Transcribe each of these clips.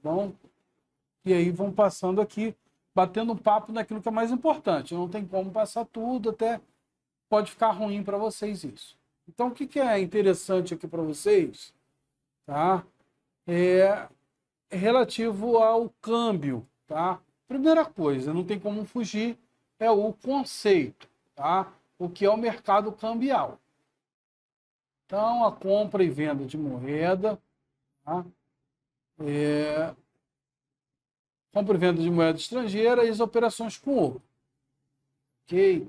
bom? E aí vão passando aqui, batendo um papo naquilo que é mais importante. Não tem como passar tudo, até pode ficar ruim para vocês isso. Então, o que é interessante aqui para vocês, tá? É relativo ao câmbio, tá? Primeira coisa, não tem como fugir, é o conceito, tá? O que é o mercado cambial. Então, a compra e venda de moeda, tá? Compra e venda de moeda estrangeira e as operações com ouro. Ok?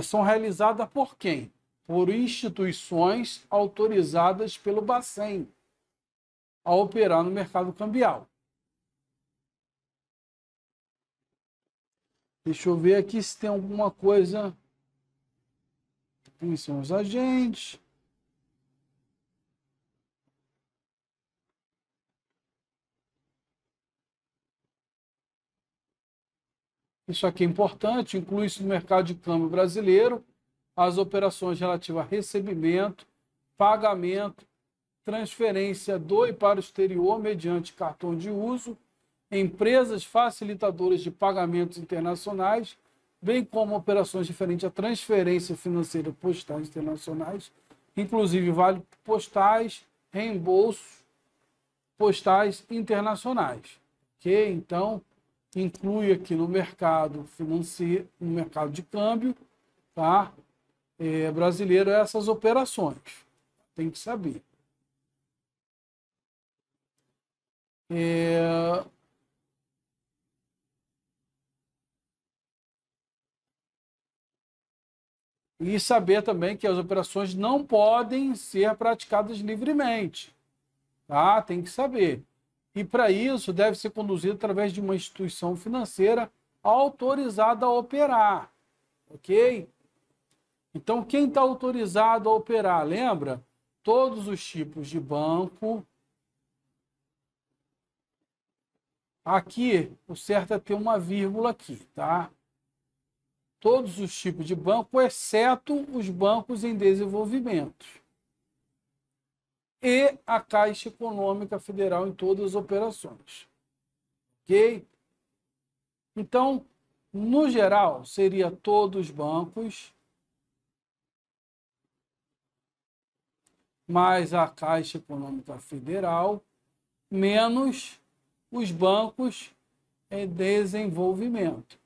São realizadas por quem? Por instituições autorizadas pelo Bacen a operar no mercado cambial. Deixa eu ver aqui se tem alguma coisa. Quem são os agentes? Isso aqui é importante, inclui-se no mercado de câmbio brasileiro as operações relativas a recebimento, pagamento, transferência do e para o exterior mediante cartão de uso, empresas facilitadoras de pagamentos internacionais, bem como operações diferentes à transferência financeira postais internacionais, inclusive vale postais, reembolsos postais internacionais. Ok? Então, inclui aqui no mercado financeiro, no mercado de câmbio, tá? Brasileiro, essas operações. Tem que saber. E saber também que as operações não podem ser praticadas livremente. Tá? Tem que saber. E para isso deve ser conduzido através de uma instituição financeira autorizada a operar. Ok? Então, quem está autorizado a operar? Lembra? Todos os tipos de banco. Aqui, o certo é ter uma vírgula aqui, tá? Todos os tipos de banco, exceto os bancos em desenvolvimento. E a Caixa Econômica Federal em todas as operações. Ok? Então, no geral, seria todos os bancos, mais a Caixa Econômica Federal, menos os bancos em desenvolvimento.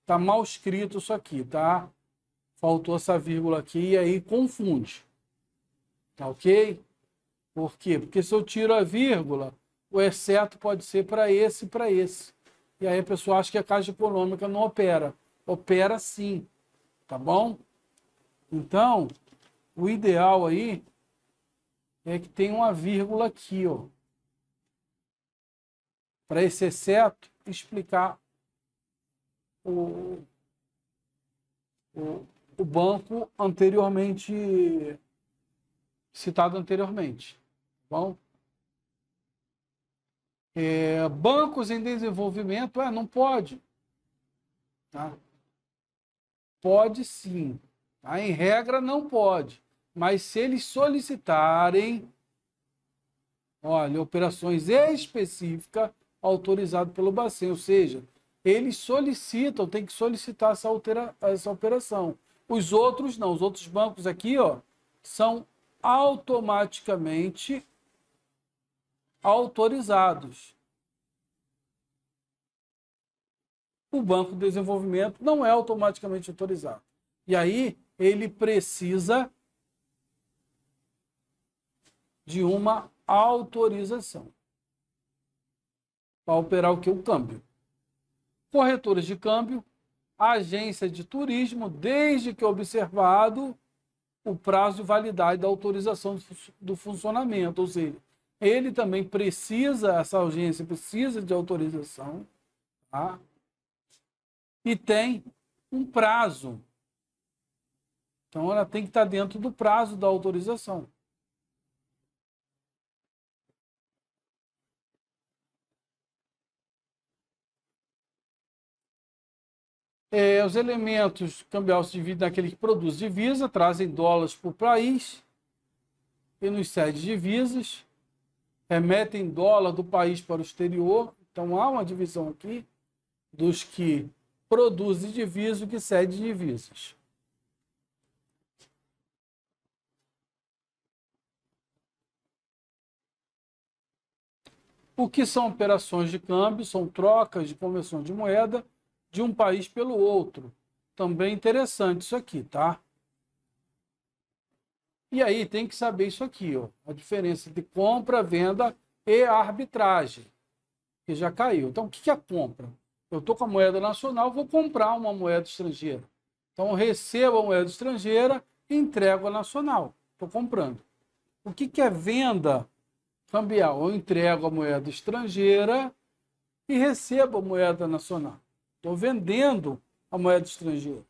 Está mal escrito isso aqui, tá? Faltou essa vírgula aqui e aí confunde. Tá ok? Por quê? Porque se eu tiro a vírgula, o exceto pode ser para esse e para esse. E aí a pessoa acha que a Caixa Econômica não opera. Opera sim, tá bom? Então, o ideal aí é que tenha uma vírgula aqui, ó. Para esse exceto explicar o banco anteriormente citado anteriormente. Tá bom? Bancos em desenvolvimento, não pode. Tá? Pode sim. Tá? Em regra, não pode. Mas se eles solicitarem, olha, operações específicas autorizadas pelo Bacen, ou seja, eles solicitam, tem que solicitar essa operação. Os outros não. Os outros bancos aqui, ó, são automaticamente autorizados. O Banco de Desenvolvimento não é automaticamente autorizado. E aí ele precisa de uma autorização para operar o que? O câmbio. Corretores de câmbio, agência de turismo, desde que observado o prazo de validade da autorização do funcionamento, ou seja, ele também precisa, essa agência precisa de autorização, tá? E tem um prazo. Então, ela tem que estar dentro do prazo da autorização. Os elementos cambiais se dividem naquele que produz divisa, trazem dólares para o país, e nos cede divisas, remetem dólar do país para o exterior. Então, há uma divisão aqui dos que produzem divisas e que cedem divisas. O que são operações de câmbio? São trocas de conversão de moeda de um país pelo outro. Também interessante isso aqui, tá? E aí tem que saber isso aqui, ó, a diferença de compra, venda e arbitragem, que já caiu. Então, o que é a compra? Eu estou com a moeda nacional, vou comprar uma moeda estrangeira. Então, eu recebo a moeda estrangeira e entrego a nacional. Estou comprando. O que é venda cambial? Eu entrego a moeda estrangeira e recebo a moeda nacional. Estou vendendo a moeda estrangeira.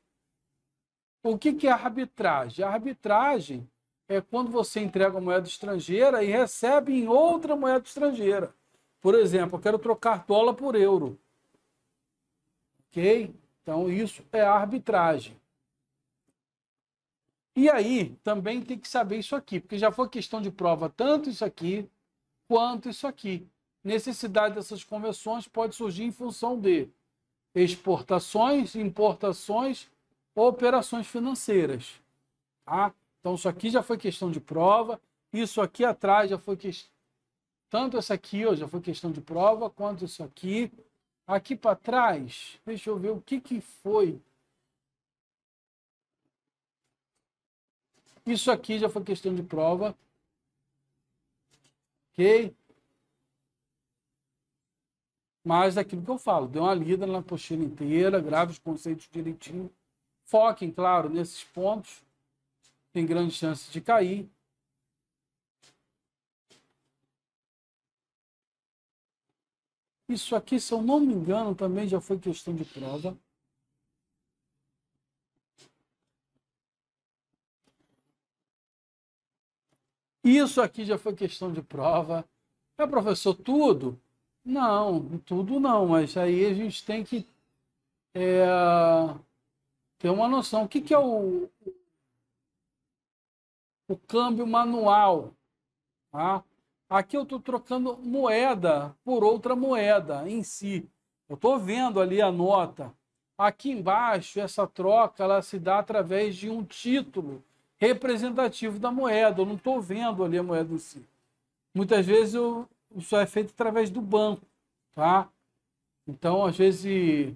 O que é arbitragem? A arbitragem é quando você entrega a moeda estrangeira e recebe em outra moeda estrangeira. Por exemplo, eu quero trocar dólar por euro. Ok? Então, isso é arbitragem. E aí, também tem que saber isso aqui, porque já foi questão de prova tanto isso aqui quanto isso aqui. Necessidade dessas conversões pode surgir em função de exportações, importações, operações financeiras. Tá? Então, isso aqui já foi questão de prova, isso aqui atrás já foi questão. Tanto essa aqui ó, já foi questão de prova, quanto isso aqui. Aqui para trás, deixa eu ver o que foi. Isso aqui já foi questão de prova. Ok? Mas aquilo que eu falo, dê uma lida na apostila inteira, grave os conceitos direitinho. Foquem, claro, nesses pontos. Tem grande chance de cair. Isso aqui, se eu não me engano, também já foi questão de prova. Isso aqui já foi questão de prova. É, professor, tudo? Não, tudo não, mas aí a gente tem que ter uma noção. O que é o câmbio manual? Tá? Aqui eu estou trocando moeda por outra moeda em si. Eu estou vendo ali a nota. Aqui embaixo, essa troca ela se dá através de um título representativo da moeda. Eu não estou vendo ali a moeda em si. Muitas vezes isso é feito através do banco. Tá? Então, às vezes,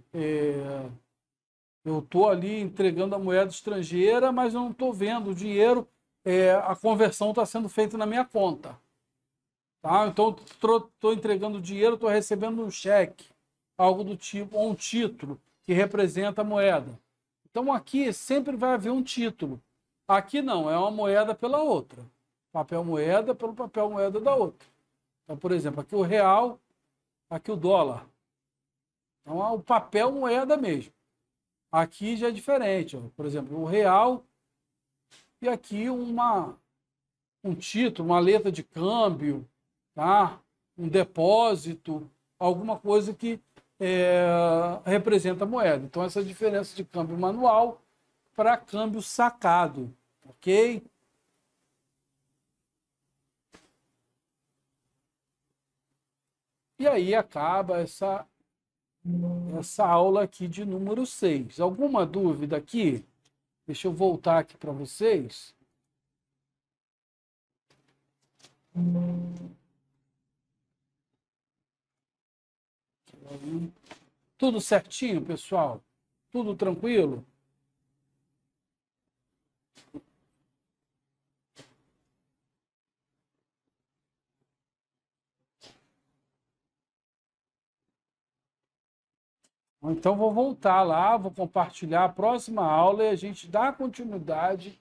eu estou ali entregando a moeda estrangeira, mas eu não estou vendo o dinheiro, a conversão está sendo feita na minha conta. Tá? Então, estou entregando dinheiro, estou recebendo um cheque, algo do tipo, ou um título que representa a moeda. Então, aqui sempre vai haver um título. Aqui não, é uma moeda pela outra. Papel moeda pelo papel moeda da outra. Então, por exemplo, aqui o real, aqui o dólar. Então, é o papel moeda mesmo. Aqui já é diferente. Ó. Por exemplo, o real e aqui um título, uma letra de câmbio, tá? Um depósito, alguma coisa que representa a moeda. Então, essa diferença de câmbio manual para câmbio sacado, ok? E aí acaba essa aula aqui de número 6. Alguma dúvida aqui? Deixa eu voltar aqui para vocês. Tudo certinho, pessoal? Tudo tranquilo? Então, vou voltar lá, vou compartilhar a próxima aula e a gente dá continuidade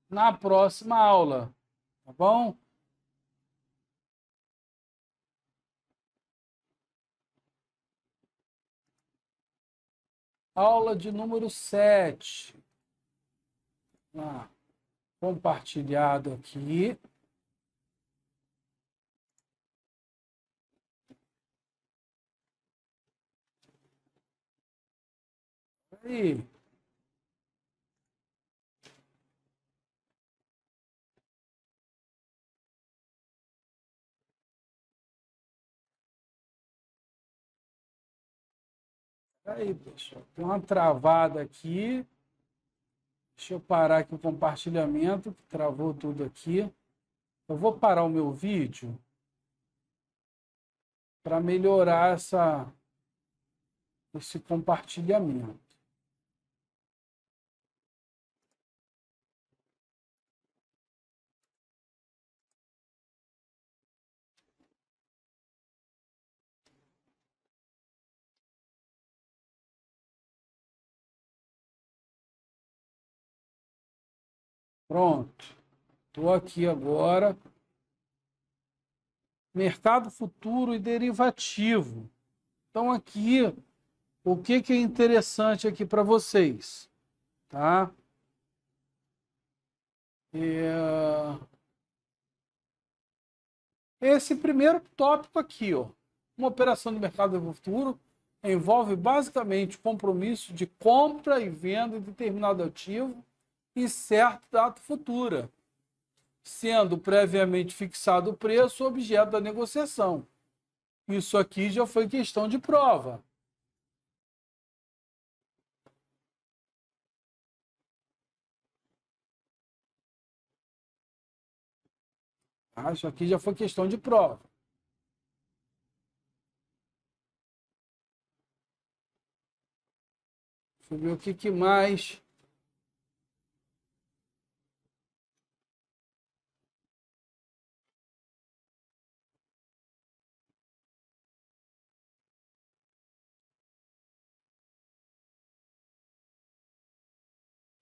na próxima aula, tá bom? Aula de número 7. Ah, compartilhado aqui. Aí. Aí, pessoal, tem uma travada aqui. Deixa eu parar aqui o compartilhamento, que travou tudo aqui. Eu vou parar o meu vídeo para melhorar esse compartilhamento. Pronto. Estou aqui agora. Mercado futuro e derivativo. Então, aqui, o que é interessante aqui para vocês? Tá? Esse primeiro tópico aqui, ó, uma operação de mercado futuro envolve basicamente compromisso de compra e venda de determinado ativo em certa data futura, sendo previamente fixado o preço objeto da negociação. Isso aqui já foi questão de prova. Isso aqui já foi questão de prova. Deixa eu ver o que mais.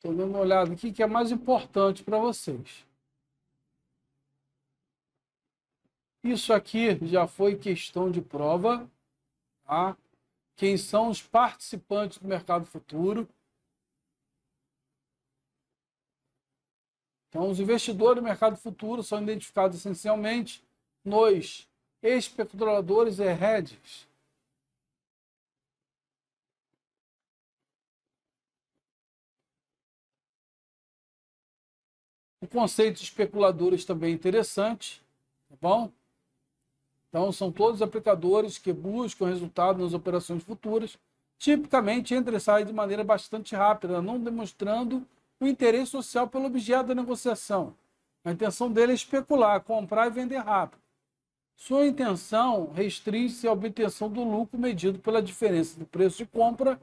Estou dando uma olhada aqui, que é mais importante para vocês. Isso aqui já foi questão de prova, tá? Quem são os participantes do mercado futuro? Então, os investidores do mercado futuro são identificados essencialmente nos especuladores e hedges. O conceito de especuladores também é interessante, tá bom? Então, são todos aplicadores que buscam resultado nas operações futuras, tipicamente entra e sai de maneira bastante rápida, não demonstrando o interesse social pelo objeto da negociação. A intenção dele é especular, comprar e vender rápido. Sua intenção restringe-se à obtenção do lucro medido pela diferença do preço de compra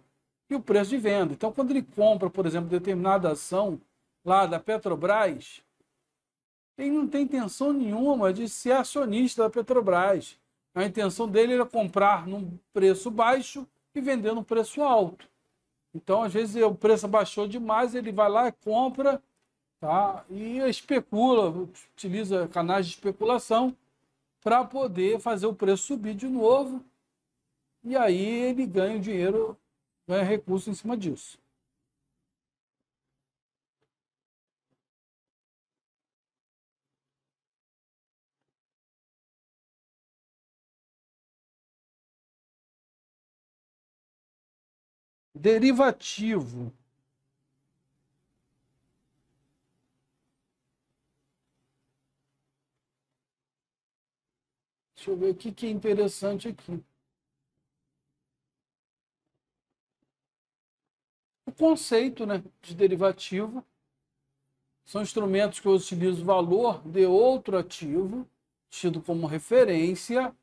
e o preço de venda. Então, quando ele compra, por exemplo, determinada ação lá da Petrobras, ele não tem intenção nenhuma de ser acionista da Petrobras. A intenção dele era comprar num preço baixo e vender num preço alto. Então, às vezes, o preço baixou demais, ele vai lá e compra, tá? E especula, utiliza canais de especulação para poder fazer o preço subir de novo. E aí ele ganha dinheiro, ganha recurso em cima disso. Derivativo. Deixa eu ver o que é interessante aqui. O conceito, né, de derivativo são instrumentos que utilizam o valor de outro ativo, tido como referência.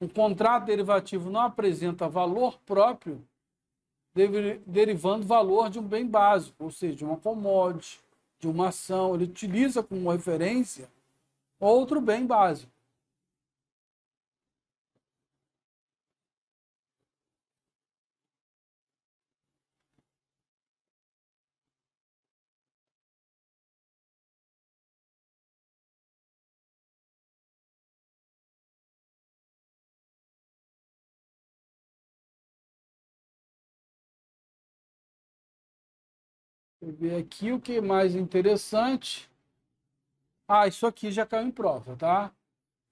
Um contrato derivativo não apresenta valor próprio, derivando valor de um bem básico, ou seja, de uma commodity, de uma ação. Ele utiliza como referência outro bem básico. Deixa eu ver aqui o que é mais interessante. Isso aqui já caiu em prova, tá?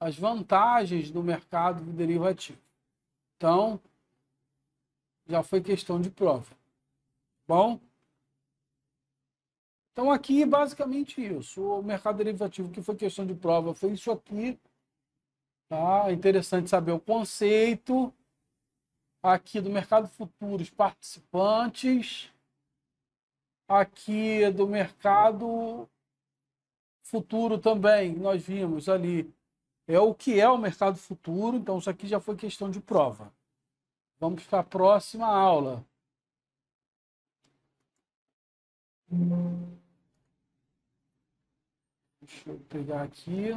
As vantagens do mercado derivativo. Então, já foi questão de prova. Bom? Então, aqui é basicamente isso. O mercado derivativo que foi questão de prova foi isso aqui. Tá? É interessante saber o conceito. aqui do mercado futuros participantes, aqui do mercado futuro também, nós vimos ali, é o que é o mercado futuro, então isso aqui já foi questão de prova. Vamos para a próxima aula. Deixa eu pegar aqui.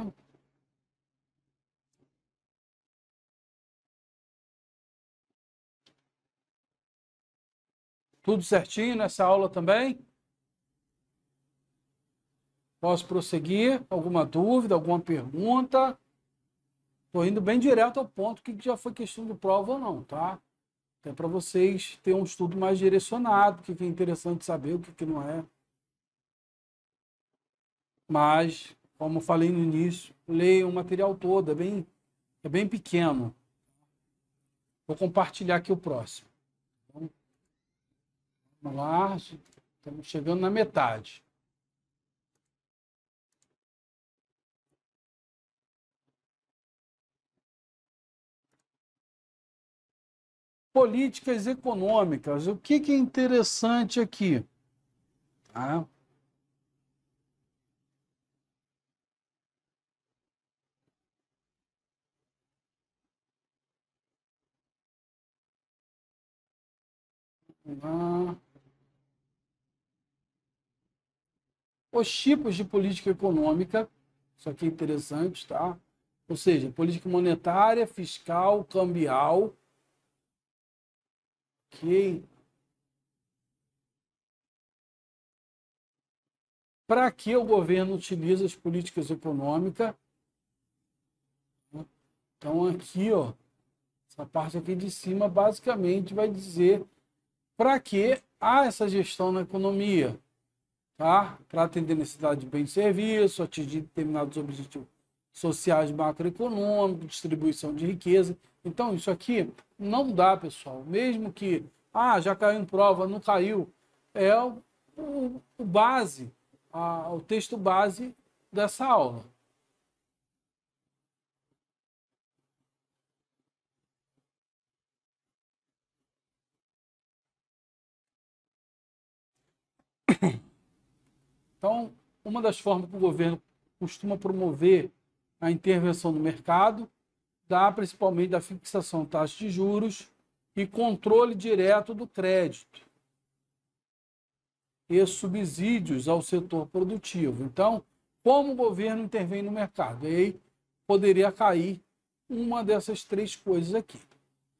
Tudo certinho nessa aula também? Posso prosseguir? Alguma dúvida, alguma pergunta? Estou indo bem direto ao ponto que já foi questão de prova ou não, tá? É para vocês terem um estudo mais direcionado, o que é interessante saber, o que não é. Mas, como falei no início, leiam o material todo, é bem pequeno. Vou compartilhar aqui o próximo. Então, vamos lá, estamos chegando na metade. Políticas econômicas. O que é interessante aqui? Tá? Os tipos de política econômica, isso aqui é interessante, tá? Ou seja, política monetária, fiscal, cambial. Ok. Para que o governo utiliza as políticas econômicas? Então, aqui, ó, essa parte aqui de cima, basicamente, vai dizer para que há essa gestão na economia, tá? Para atender necessidade de bens e serviços, atingir determinados objetivos sociais macroeconômicos, distribuição de riqueza. Então, isso aqui não dá, pessoal. Mesmo que, já caiu em prova, não caiu, é o base, o texto base dessa aula. Então, uma das formas que o governo costuma promover a intervenção no mercado dá principalmente da fixação de taxas de juros e controle direto do crédito e subsídios ao setor produtivo. Então, como o governo intervém no mercado? E aí poderia cair uma dessas três coisas aqui.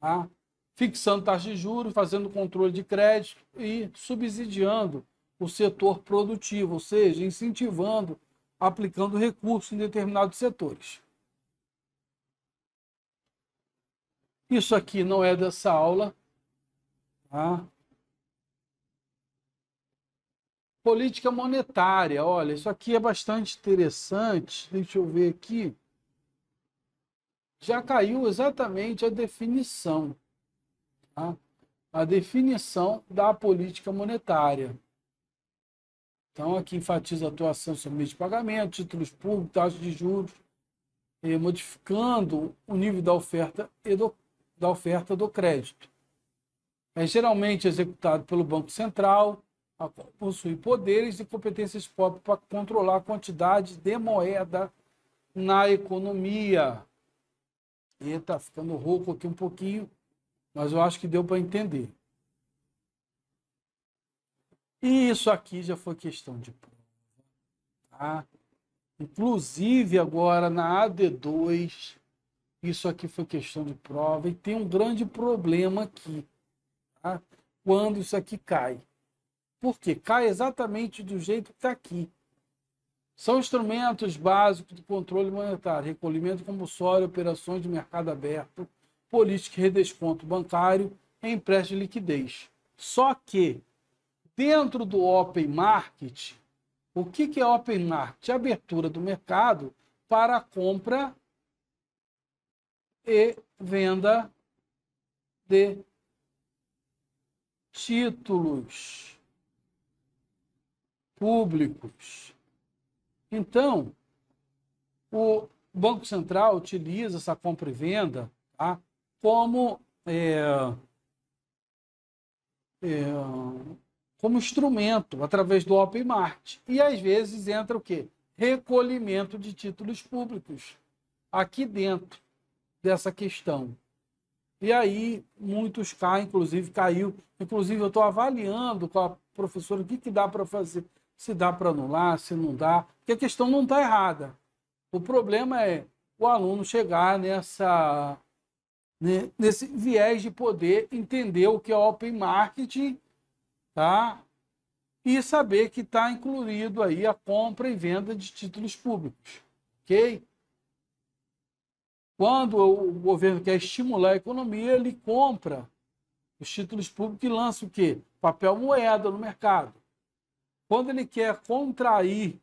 Tá? Fixando taxas de juros, fazendo controle de crédito e subsidiando o setor produtivo, ou seja, incentivando, aplicando recursos em determinados setores. Isso aqui não é dessa aula. Tá? Política monetária, olha, isso aqui é bastante interessante. Deixa eu ver aqui. Já caiu exatamente a definição. Tá? A definição da política monetária. Então, aqui enfatiza a atuação sobre meios de pagamento, títulos públicos, taxas de juros, modificando o nível da oferta do crédito. É geralmente executado pelo Banco Central, possui poderes e competências próprias para controlar a quantidade de moeda na economia. Está ficando rouco aqui um pouquinho, mas eu acho que deu para entender. E isso aqui já foi questão de prova. Tá? Inclusive, agora na AD2, isso aqui foi questão de prova e tem um grande problema aqui. Tá? Quando isso aqui cai. Por quê? Cai exatamente do jeito que está aqui. São instrumentos básicos de controle monetário, recolhimento compulsório, operações de mercado aberto, política de redesconto bancário e empréstimo de liquidez. Só que, dentro do Open Market, o que é Open Market? A abertura do mercado para a compra e venda de títulos públicos. Então, o Banco Central utiliza essa compra e venda, tá, como como instrumento, através do Open Market. E, às vezes, entra o quê? Recolhimento de títulos públicos aqui dentro dessa questão. E aí, muitos caem, inclusive caiu. Inclusive, eu estou avaliando com a professora o que dá para fazer, se dá para anular, se não dá, porque a questão não está errada. O problema é o aluno chegar nesse viés de poder entender o que é Open Marketing, tá? E saber que está incluído aí a compra e venda de títulos públicos, ok? Quando o governo quer estimular a economia, ele compra os títulos públicos e lança o quê? Papel moeda no mercado. Quando ele quer contrair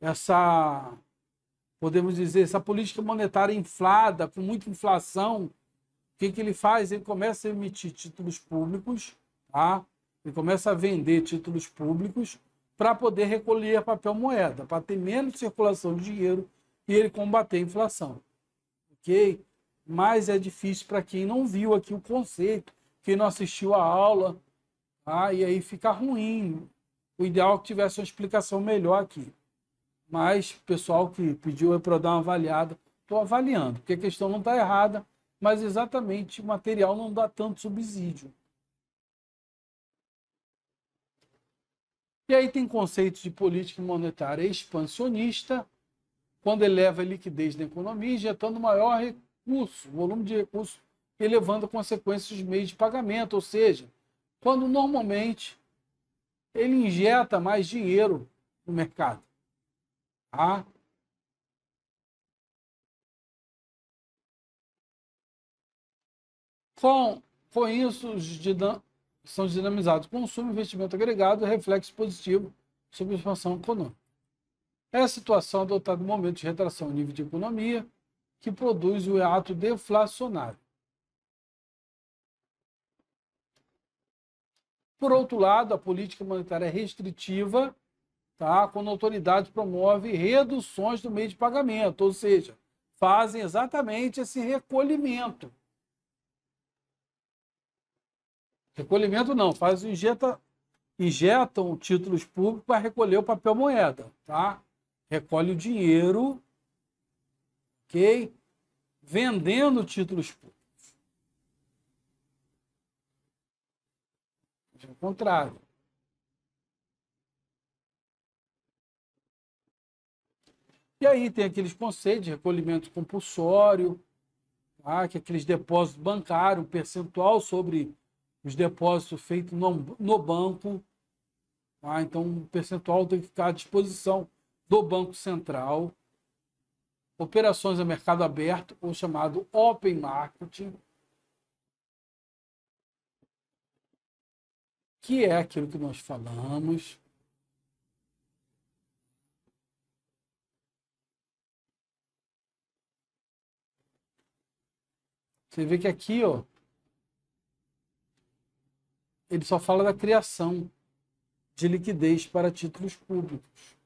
essa, podemos dizer, essa política monetária inflada, com muita inflação, o que ele faz? Ele começa a emitir títulos públicos, tá? Ele começa a vender títulos públicos para poder recolher papel moeda, para ter menos circulação de dinheiro e ele combater a inflação. Ok? Mas é difícil para quem não viu aqui o conceito, quem não assistiu a aula, tá? E aí fica ruim. O ideal é que tivesse uma explicação melhor aqui. Mas o pessoal que pediu para eu dar uma avaliada, estou avaliando, porque a questão não está errada, mas exatamente o material não dá tanto subsídio. E aí tem conceitos de política monetária expansionista, quando eleva a liquidez da economia, injetando maior recurso, volume de recursos, elevando consequências dos meios de pagamento, ou seja, quando normalmente ele injeta mais dinheiro no mercado. Tá? Com isso, são dinamizados consumo, investimento agregado e reflexo positivo sobre a expansão econômica. É a situação adotada no momento de retração em nível de economia que produz o ato deflacionário. Por outro lado, a política monetária é restritiva, tá? Quando a autoridade promove reduções do meio de pagamento, ou seja, fazem exatamente esse recolhimento. Recolhimento não, injetam títulos públicos para recolher o papel moeda, tá? Recolhe o dinheiro, ok? Vendendo títulos públicos. É o contrário. E aí tem aqueles conceitos de recolhimento compulsório, tá? Que é aqueles depósitos bancários, um percentual sobre os depósitos feitos no banco. Tá? Então, um percentual tem que ficar à disposição do Banco Central. Operações a mercado aberto, ou chamado Open Marketing, que é aquilo que nós falamos. Você vê que aqui, ó, ele só fala da criação de liquidez para títulos públicos.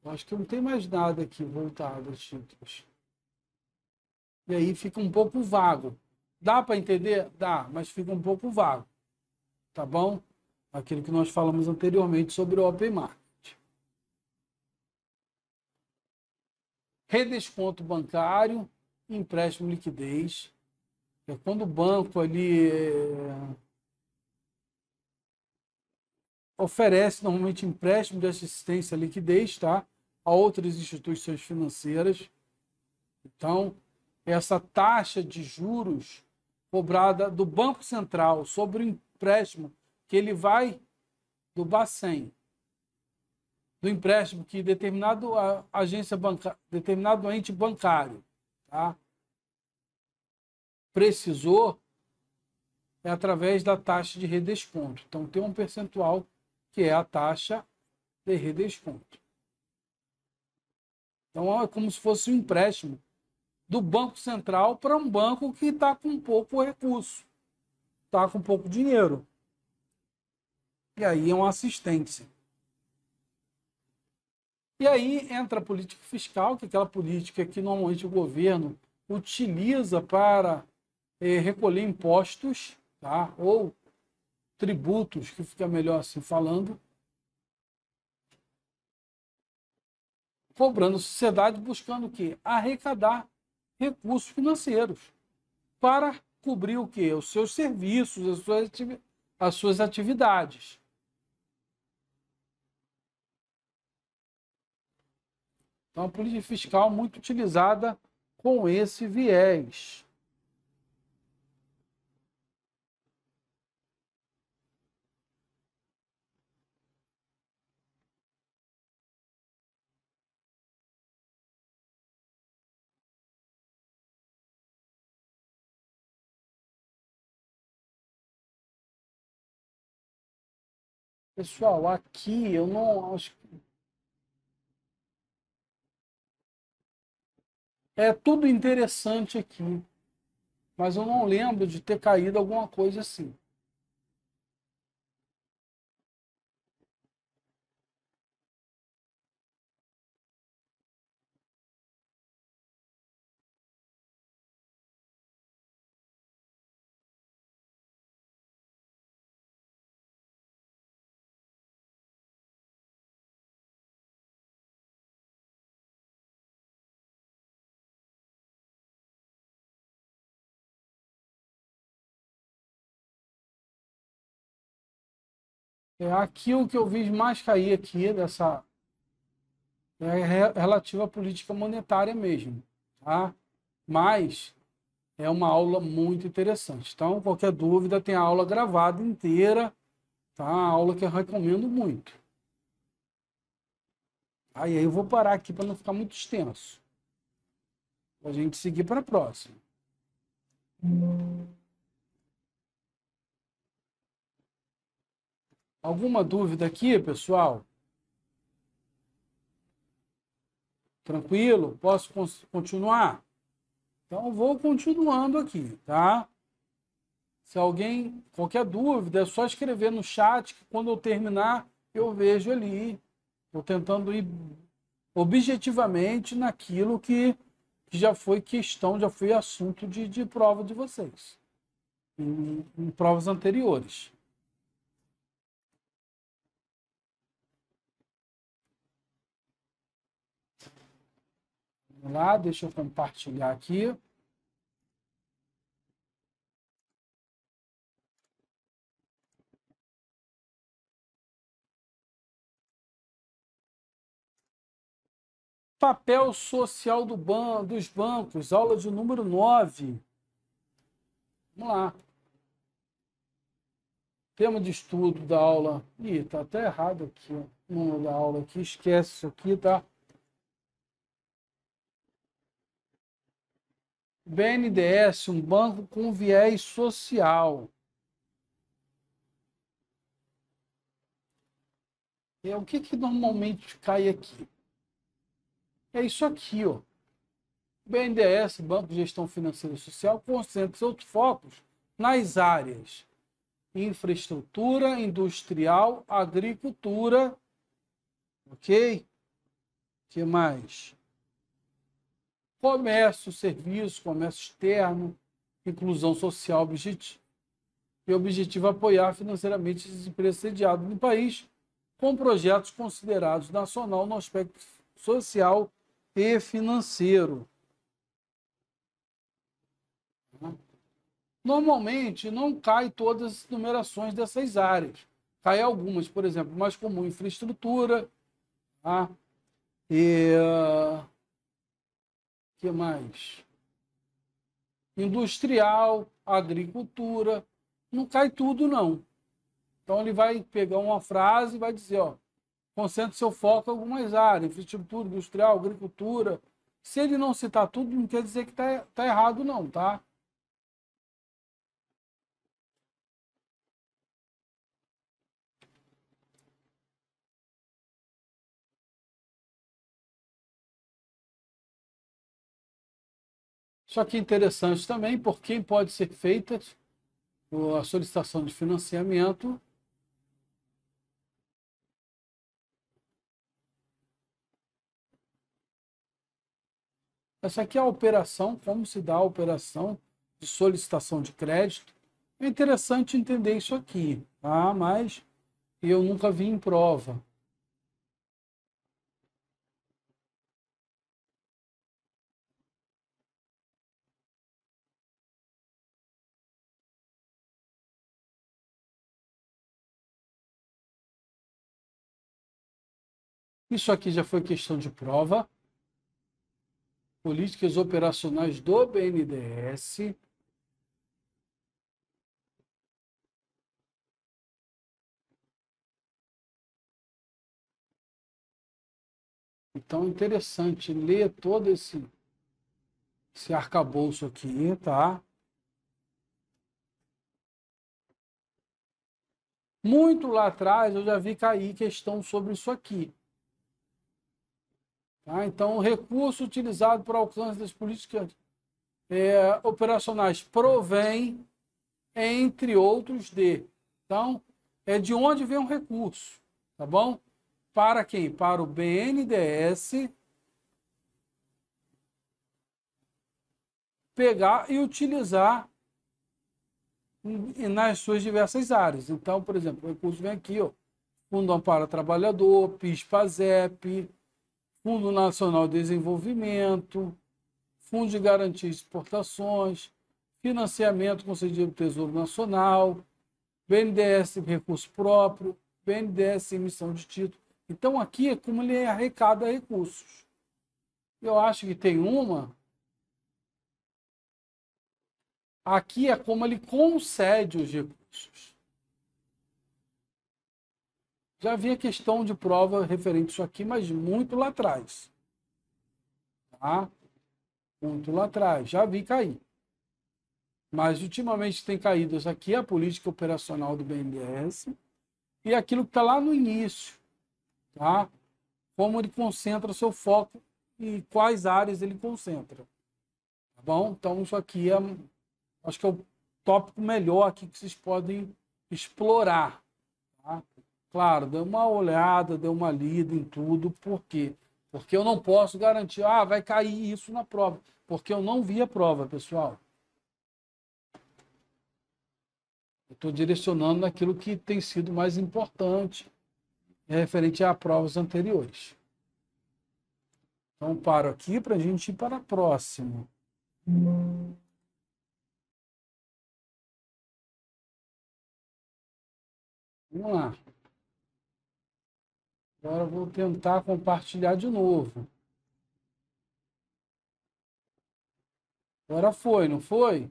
Eu acho que não tem mais nada aqui voltado a títulos. E aí fica um pouco vago. Dá para entender? Dá, mas fica um pouco vago. Tá bom? Aquilo que nós falamos anteriormente sobre o Open Market. Redesconto bancário, empréstimo liquidez. É quando o banco ali oferece normalmente empréstimo de assistência à liquidez, tá? A outras instituições financeiras. Então, essa taxa de juros cobrada do Banco Central sobre o empréstimo que ele vai do Bacen, do empréstimo que determinado agência bancária, determinado ente bancário, tá? Precisou, é através da taxa de redesconto. Então, tem um percentual que é a taxa de redesconto. Então, é como se fosse um empréstimo do Banco Central para um banco que está com pouco recurso, está com pouco dinheiro. E aí é uma assistência. E aí entra a política fiscal, que é aquela política que normalmente o governo utiliza para recolher impostos, tá? Ou tributos, que fica melhor assim falando, cobrando a sociedade, buscando o quê? Arrecadar recursos financeiros para cobrir o quê? Os seus serviços, as suas atividades. Então, a política fiscal muito utilizada com esse viés. Pessoal, aqui eu não acho. É tudo interessante aqui, mas eu não lembro de ter caído alguma coisa assim. Aqui o que eu vi mais cair aqui dessa relativa à política monetária mesmo, tá? Mas é uma aula muito interessante. Então, qualquer dúvida, tem a aula gravada inteira, tá? Uma aula que eu recomendo muito. Aí eu vou parar aqui para não ficar muito extenso. Para a gente seguir para a próxima. Alguma dúvida aqui, pessoal? Tranquilo? Posso continuar? Então, eu vou continuando aqui, tá? Se alguém, qualquer dúvida, é só escrever no chat, que quando eu terminar, eu vejo ali. Estou tentando ir objetivamente naquilo que já foi questão, já foi assunto de prova de vocês, em provas anteriores. Vamos lá, deixa eu compartilhar aqui. Papel social dos bancos, aula de número 9. Vamos lá. Tema de estudo da aula. Ih, tá até errado aqui, ó. O número da aula aqui, esquece isso aqui, tá? BNDES, um banco com viés social. O que normalmente cai aqui? É isso aqui, ó. BNDES, Banco de Gestão Financeira e Social, concentra seus focos nas áreas infraestrutura, industrial, agricultura, ok? Que mais? Comércio, serviço, comércio externo, inclusão social, objetivo. E o objetivo é apoiar financeiramente as empresas sediadas no país com projetos considerados nacional no aspecto social e financeiro. Normalmente, não cai todas as numerações dessas áreas. Cai algumas, por exemplo, mais comum, infraestrutura, tá? E que mais? Industrial, agricultura, não cai tudo, não. Então, ele vai pegar uma frase e vai dizer, ó, concentre seu foco em algumas áreas, infraestrutura, industrial, agricultura. Se ele não citar tudo, não quer dizer que tá errado, não, tá? Só que é interessante também, por quem pode ser feita a solicitação de financiamento. Essa aqui é a operação, como se dá a operação de solicitação de crédito. É interessante entender isso aqui, tá? Mas eu nunca vi em prova. Isso aqui já foi questão de prova. Políticas operacionais do BNDES. Então, é interessante ler todo esse arcabouço aqui, tá? Muito lá atrás eu já vi cair questão sobre isso aqui. Tá? Então, o recurso utilizado para alcance das políticas operacionais provém, entre outros, de. Então, é de onde vem o recurso, tá bom? Para quem? Para o BNDES pegar e utilizar nas suas diversas áreas. Então, por exemplo, o recurso vem aqui, ó, Fundo Amparo ao Trabalhador, PIS/PASEP, Fundo Nacional de Desenvolvimento, Fundo de Garantia de Exportações, financiamento concedido pelo Tesouro Nacional, BNDES recurso próprio, BNDES emissão de título. Então, aqui é como ele arrecada recursos. Eu acho que tem uma. Aqui é como ele concede os recursos. Já havia questão de prova referente a isso aqui, mas muito lá atrás. Tá? Muito lá atrás. Já vi cair. Mas ultimamente tem caído isso aqui, a política operacional do BNDES, e aquilo que está lá no início. Tá? Como ele concentra o seu foco e quais áreas ele concentra. Tá bom? Então, isso aqui acho que é o tópico melhor aqui que vocês podem explorar. Tá? Claro, dê uma olhada, dê uma lida em tudo. Por quê? Porque eu não posso garantir, vai cair isso na prova. Porque eu não vi a prova, pessoal. Eu estou direcionando naquilo que tem sido mais importante referente a provas anteriores. Então, paro aqui para a gente ir para a próxima. Vamos lá. Agora eu vou tentar compartilhar de novo. Agora foi, não foi?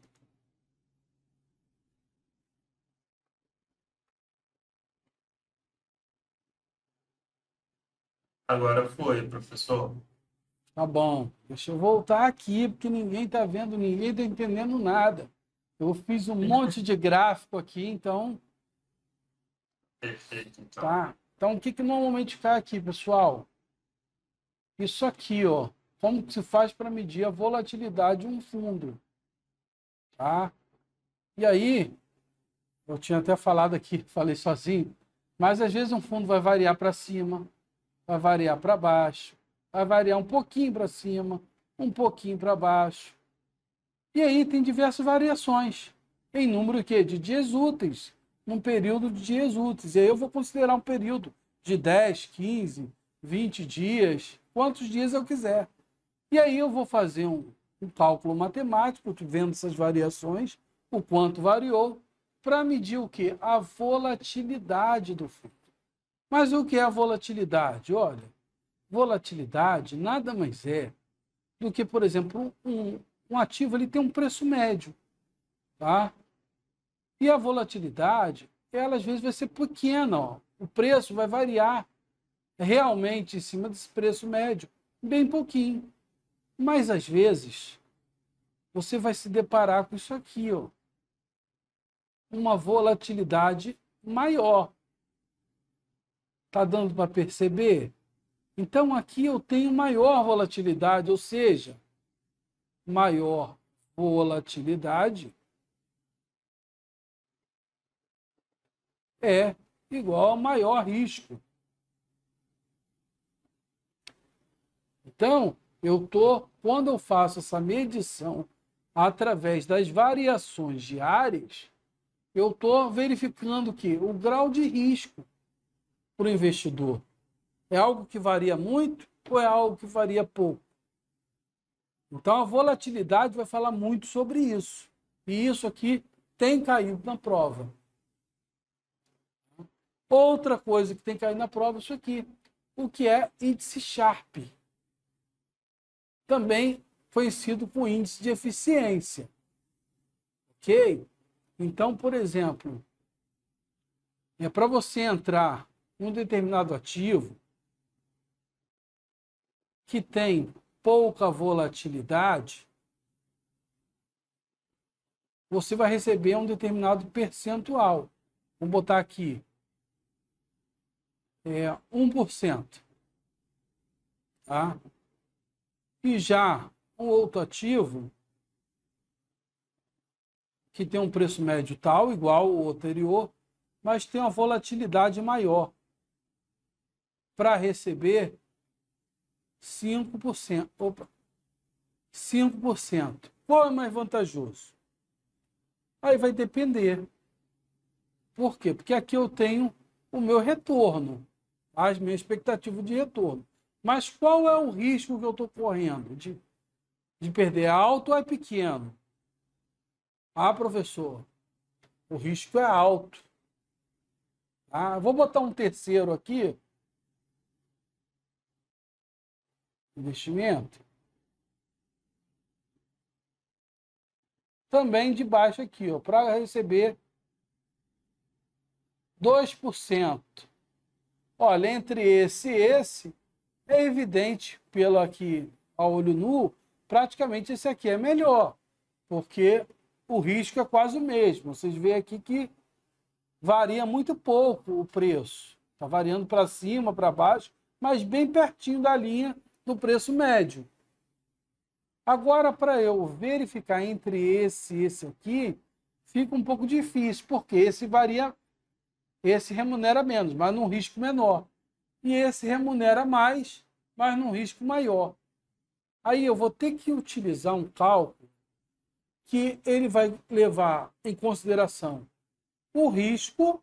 Agora foi, professor. Tá bom. Deixa eu voltar aqui, porque ninguém está vendo, ninguém está entendendo nada. Eu fiz um monte de gráfico aqui, então. Perfeito, então. Tá. Então, o que normalmente cai aqui, pessoal? Isso aqui, ó. Como que se faz para medir a volatilidade de um fundo? Tá? E aí, eu tinha até falado aqui, falei sozinho, mas às vezes um fundo vai variar para cima, vai variar para baixo, vai variar um pouquinho para cima, um pouquinho para baixo. E aí tem diversas variações em número de dias úteis, num período de dias úteis. E aí eu vou considerar um período de 10, 15, 20 dias, quantos dias eu quiser. E aí eu vou fazer um cálculo matemático, vendo essas variações, o quanto variou, para medir o quê? A volatilidade do fundo. Mas o que é a volatilidade? Olha, volatilidade nada mais é do que, por exemplo, um ativo ele tem um preço médio. Tá? E a volatilidade, ela às vezes vai ser pequena. Ó. O preço vai variar realmente em cima desse preço médio, bem pouquinho. Mas às vezes você vai se deparar com isso aqui, ó, uma volatilidade maior. Tá dando para perceber? Então aqui eu tenho maior volatilidade, ou seja, maior volatilidade é igual a maior risco. Então, Quando eu faço essa medição através das variações diárias, eu estou verificando que o grau de risco para o investidor é algo que varia muito ou é algo que varia pouco. Então, a volatilidade vai falar muito sobre isso. E isso aqui tem caído na prova. Outra coisa que tem caído na prova é isso aqui. O que é índice Sharpe. Também conhecido como índice de eficiência. Ok? Então, por exemplo, para você entrar em um determinado ativo que tem pouca volatilidade, você vai receber um determinado percentual. Vamos botar aqui 1%. Tá? E já um outro ativo que tem um preço médio tal, igual ao anterior, mas tem uma volatilidade maior, para receber 5%. Opa, 5%. Qual é mais vantajoso? Aí vai depender. Por quê? Porque aqui eu tenho o meu retorno, as minhas expectativas de retorno. Mas qual é o risco que eu estou correndo? De perder? É alto ou é pequeno? Ah, professor, o risco é alto. Vou botar um terceiro aqui. Investimento. Também de baixo aqui, para receber 2%. Olha, entre esse e esse, é evidente, pelo aqui a olho nu, praticamente esse aqui é melhor, porque o risco é quase o mesmo. Vocês veem aqui que varia muito pouco o preço. Está variando para cima, para baixo, mas bem pertinho da linha do preço médio. Agora, para eu verificar entre esse e esse aqui, fica um pouco difícil, porque esse remunera menos, mas num risco menor. E esse remunera mais, mas num risco maior. Aí eu vou ter que utilizar um cálculo que ele vai levar em consideração o risco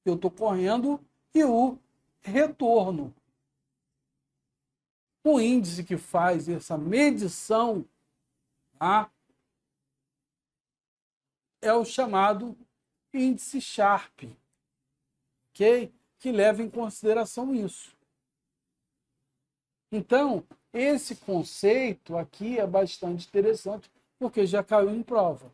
que eu estou correndo e o retorno. O índice que faz essa medição, tá, é o chamado índice Sharpe, ok? Que leva em consideração isso. Então, esse conceito aqui é bastante interessante, porque já caiu em prova.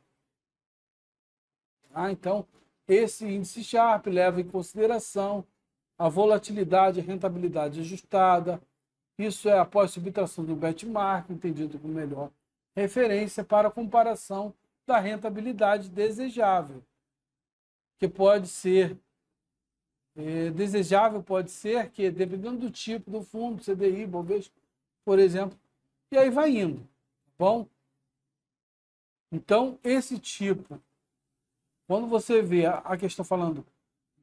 Então, esse índice Sharpe leva em consideração a volatilidade e rentabilidade ajustada. Isso é após subtração do benchmark, entendido como melhor referência para a comparação da rentabilidade desejável, que pode ser desejável, pode ser que, dependendo do tipo do fundo, CDI, Bovespa, por exemplo, e aí vai indo, tá bom? Então, esse tipo, quando você vê a questão falando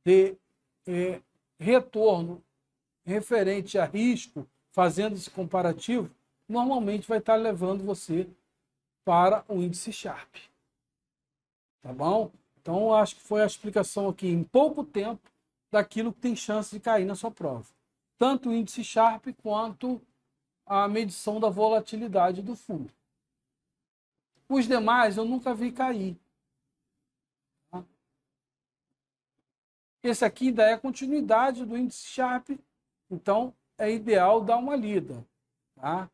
de retorno referente a risco, fazendo esse comparativo, normalmente vai estar levando você para o índice Sharpe. Tá bom? Então, acho que foi a explicação aqui em pouco tempo daquilo que tem chance de cair na sua prova. Tanto o índice Sharpe quanto a medição da volatilidade do fundo. Os demais eu nunca vi cair. Tá? Esse aqui ainda é a continuidade do índice Sharpe, então é ideal dar uma lida. Tá?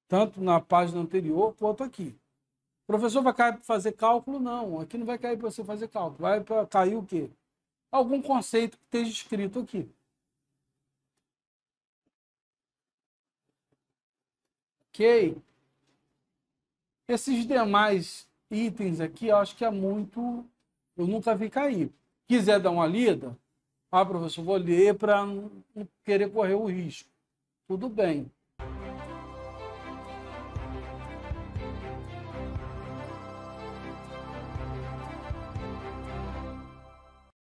Tanto na página anterior quanto aqui. O professor vai cair para fazer cálculo? Não, aqui não vai cair para você fazer cálculo. Vai para cair o quê? Algum conceito que esteja escrito aqui. Ok? Esses demais itens aqui, eu acho que é muito... Eu nunca vi cair. Quiser dar uma lida? Professor, vou ler para não querer correr o risco. Tudo bem.